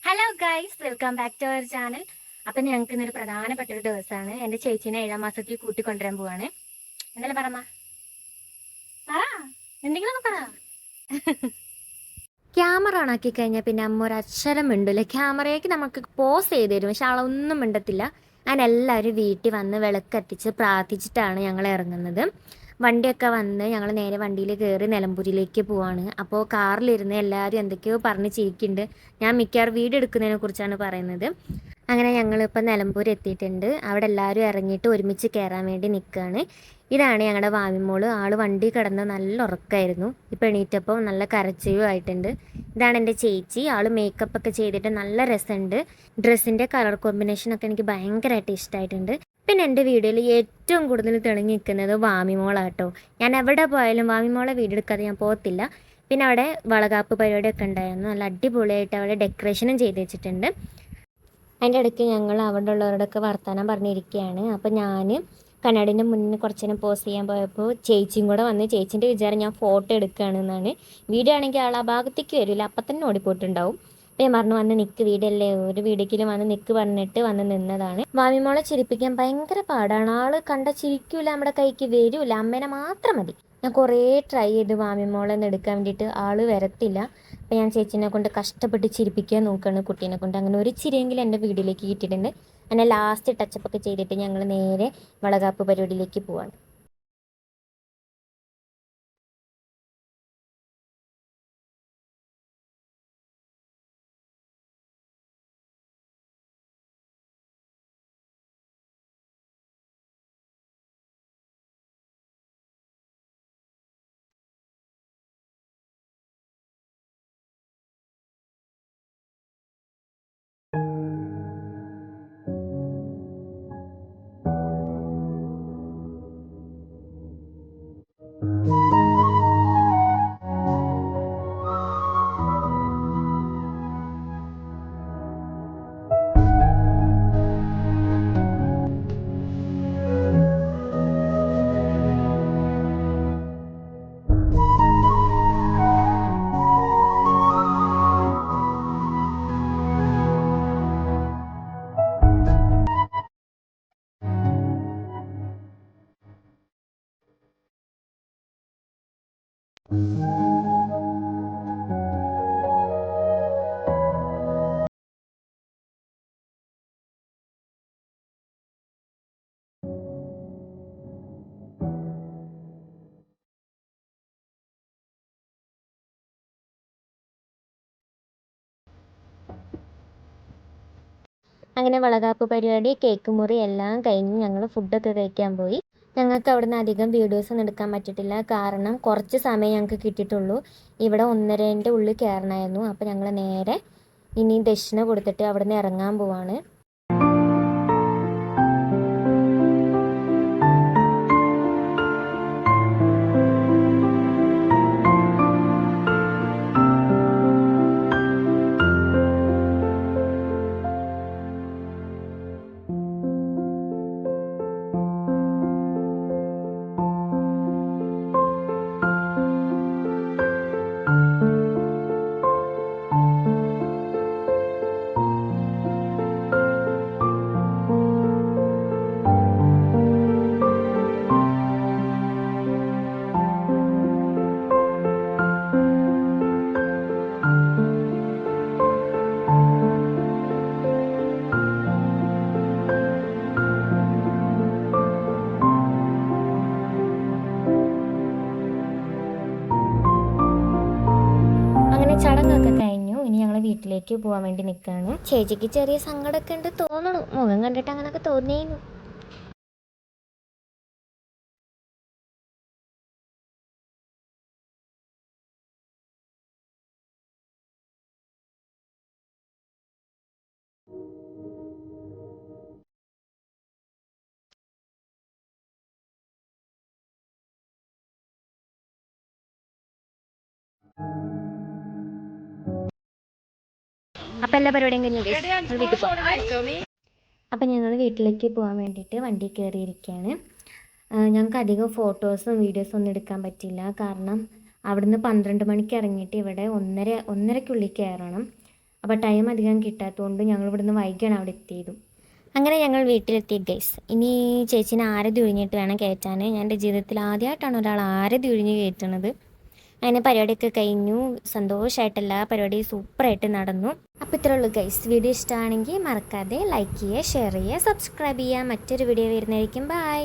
Hello guys, welcome back to our channel. അപ്പം ഞങ്ങൾക്ക് ഇന്നൊരു പ്രധാനപ്പെട്ട ഒരു ദിവസമാണ്. എൻ്റെ ചേച്ചീനെ 7ാം മാസത്തിൽ കൂട്ടിക്കൊണ്ടുവരാൻ പോവാണ്. എന്തായാലും പറ എന്തെങ്കിലും പറ. ക്യാമറ ഓണാക്കി കഴിഞ്ഞാൽ പിന്നെ അമ്മ ഒരു അക്ഷരം മിണ്ടില്ല. ക്യാമറയ്ക്ക് നമുക്ക് പോസ് ചെയ്ത് തരും, പക്ഷെ ആളൊന്നും മിണ്ടത്തില്ല. അങ്ങനെ എല്ലാവരും വീട്ടിൽ വന്ന് വിളക്കത്തിച്ച് പ്രാർത്ഥിച്ചിട്ടാണ് ഞങ്ങൾ ഇറങ്ങുന്നത്. വണ്ടിയൊക്കെ വന്ന് ഞങ്ങൾ നേരെ വണ്ടിയിൽ കയറി നിലമ്പൂരിലേക്ക് പോവാണ്. അപ്പോൾ കാറിലിരുന്ന് എല്ലാവരും എന്തൊക്കെയോ പറഞ്ഞ് ചിരിക്കുന്നുണ്ട്. ഞാൻ മിക്കവാറും വീഡിയോ എടുക്കുന്നതിനെ കുറിച്ചാണ് പറയുന്നത്. അങ്ങനെ ഞങ്ങളിപ്പോൾ നിലമ്പൂർ എത്തിയിട്ടുണ്ട്. അവിടെ എല്ലാവരും ഇറങ്ങിയിട്ട് ഒരുമിച്ച് കയറാൻ വേണ്ടി നിൽക്കുകയാണ്. ഇതാണ് ഞങ്ങളുടെ വാമിമോള്. ആൾ വണ്ടി കിടന്ന് നല്ല ഉറക്കമായിരുന്നു. ഇപ്പോൾ എണീറ്റപ്പോൾ നല്ല കരച്ചിലും ആയിട്ടുണ്ട്. ഇതാണ് എൻ്റെ ചേച്ചി. ആൾ മേക്കപ്പ് ഒക്കെ ചെയ്തിട്ട് നല്ല രസമുണ്ട്. ഡ്രസ്സിൻ്റെ കളർ കോമ്പിനേഷനൊക്കെ എനിക്ക് ഭയങ്കരമായിട്ട് ഇഷ്ടമായിട്ടുണ്ട്. പിന്നെ എൻ്റെ വീഡിയോയിൽ ഏറ്റവും കൂടുതൽ തെളിഞ്ഞ് നിൽക്കുന്നത് വാമിമോളാട്ടോ. ഞാൻ എവിടെ പോയാലും വാമിമോളെ വീഡിയോ എടുക്കാതെ ഞാൻ പോകത്തില്ല. പിന്നെ അവിടെ വളകാപ്പ് പരിപാടിയൊക്കെ ഉണ്ടായിരുന്നു. നല്ല അടിപൊളിയായിട്ട് അവിടെ ഡെക്കറേഷനും ചെയ്ത് വെച്ചിട്ടുണ്ട്. അതിൻ്റെ ഇടയ്ക്ക് ഞങ്ങൾ അവിടെ ഉള്ളവരോടൊക്കെ വർത്തമാനം പറഞ്ഞിരിക്കുകയാണ്. അപ്പോൾ ഞാൻ കണ്ണാടിൻ്റെ മുന്നിൽ കുറച്ച് നേരം പോസ് ചെയ്യാൻ പോയപ്പോൾ ചേച്ചിയും കൂടെ വന്ന്, ചേച്ചീൻ്റെ വിചാരം ഞാൻ ഫോട്ടോ എടുക്കുകയാണെന്നാണ്. വീഡിയോ ആണെങ്കിൽ ആൾ ആ ഭാഗത്തേക്ക് വരില്ല, അപ്പം തന്നെ ഓടിപ്പോയിട്ടുണ്ടാവും. അപ്പോൾ ഞാൻ പറഞ്ഞു വന്ന് നിൽക്ക്, വീഡിയോ അല്ലേ, ഒരു വീഡിയോക്കിലും വന്ന് നിൽക്ക് പറഞ്ഞിട്ട് വന്ന് നിന്നതാണ്. മാമിമോളെ ചിരിപ്പിക്കാൻ ഭയങ്കര പാടാണ്. ആൾ കണ്ട ചിരിക്കൂല, നമ്മുടെ കൈക്ക് വരില്ല. അമ്മേനെ മാത്രം മതി. ഞാൻ കുറേ ട്രൈ ചെയ്ത് മാമിമോളെ ഒന്ന് എടുക്കാൻ വേണ്ടിയിട്ട്, ആൾ വരത്തില്ല. അപ്പോൾ ഞാൻ ചേച്ചീനെ കൊണ്ട് കഷ്ടപ്പെട്ട് ചിരിപ്പിക്കാൻ നോക്കുകയാണ് കുട്ടീനെ കൊണ്ട്. അങ്ങനെ ഒരു ചിരിയെങ്കിലും എൻ്റെ വീഡിയോയിലേക്ക് കിട്ടിയിട്ടുണ്ട്. അങ്ങനെ ലാസ്റ്റ് ടച്ചപ്പൊക്കെ ചെയ്തിട്ട് ഞങ്ങൾ നേരെ വളകാപ്പ് പരിപാടിയിലേക്ക് പോവാണ്. അങ്ങനെ വളകാപ്പ് പരിപാടി, കേക്ക് മുറി എല്ലാം കഴിഞ്ഞ് ഞങ്ങൾ ഫുഡൊക്കെ കഴിക്കാൻ പോയി. ഞങ്ങൾക്ക് അവിടുന്ന് അധികം വീഡിയോസൊന്നും എടുക്കാൻ പറ്റിയിട്ടില്ല. കാരണം കുറച്ച് സമയം ഞങ്ങൾക്ക് കിട്ടിയിട്ടുള്ളൂ. ഇവിടെ 1:30ൻ്റെ ഉള്ളിൽ കയറണമായിരുന്നു. അപ്പോൾ ഞങ്ങൾ നേരെ ഇനി ദക്ഷിണ കൊടുത്തിട്ട് അവിടുന്ന് ഇറങ്ങാൻ പോവാണ്. ചടങ്ങൊക്കെ കഴിഞ്ഞു. ഇനി ഞങ്ങൾ വീട്ടിലേക്ക് പോകാൻ വേണ്ടി നിൽക്കുകയാണ്. ചേച്ചിക്ക് ചെറിയ സങ്കടമൊക്കെ ഉണ്ട് തോന്നണു, മുഖം കണ്ടിട്ട് അങ്ങനെയൊക്കെ തോന്നിയിരുന്നു. അപ്പം എല്ലാ പരിപാടിയും കഴിഞ്ഞു വീട്ടിൽ പോകാം. അപ്പം ഞങ്ങൾ വീട്ടിലേക്ക് പോകാൻ വേണ്ടിയിട്ട് വണ്ടി കയറിയിരിക്കുകയാണ്. ഞങ്ങൾക്ക് അധികം ഫോട്ടോസും വീഡിയോസും ഒന്നും എടുക്കാൻ പറ്റില്ല. കാരണം അവിടുന്ന് 12 മണിക്ക് ഇറങ്ങിയിട്ട് ഇവിടെ 1:30 1:30ക്കുള്ളിൽ കയറണം. അപ്പോൾ ടൈം അധികം കിട്ടാത്തതുകൊണ്ട് ഞങ്ങൾ ഇവിടുന്ന് വൈകിയാണ് അവിടെ എത്തിയതും. അങ്ങനെ ഞങ്ങൾ വീട്ടിലെത്തി ഗൈസ്. ഇനി ചേച്ചീനെ ആരതി ഒഴിഞ്ഞിട്ട് വേണം കയറ്റാൻ. ഞാൻ എൻ്റെ ജീവിതത്തിൽ ആദ്യമായിട്ടാണ് ഒരാൾ ആരതി ഒഴിഞ്ഞ് കയറ്റുന്നത്. അങ്ങനെ പരിപാടിയൊക്കെ കഴിഞ്ഞു. സന്തോഷമായിട്ട് എല്ലാ പരിപാടിയും സൂപ്പറായിട്ട് നടന്നു. അപ്പോൾ ഇത്രേ ഉള്ളൂ ഗൈസ്. വീഡിയോ ഇഷ്ടമാണെങ്കിൽ മറക്കാതെ ലൈക്ക് ചെയ്യുക, ഷെയർ ചെയ്യുക, സബ്സ്ക്രൈബ് ചെയ്യുക. മറ്റൊരു വീഡിയോ വരുന്നതായിരിക്കും. ബൈ.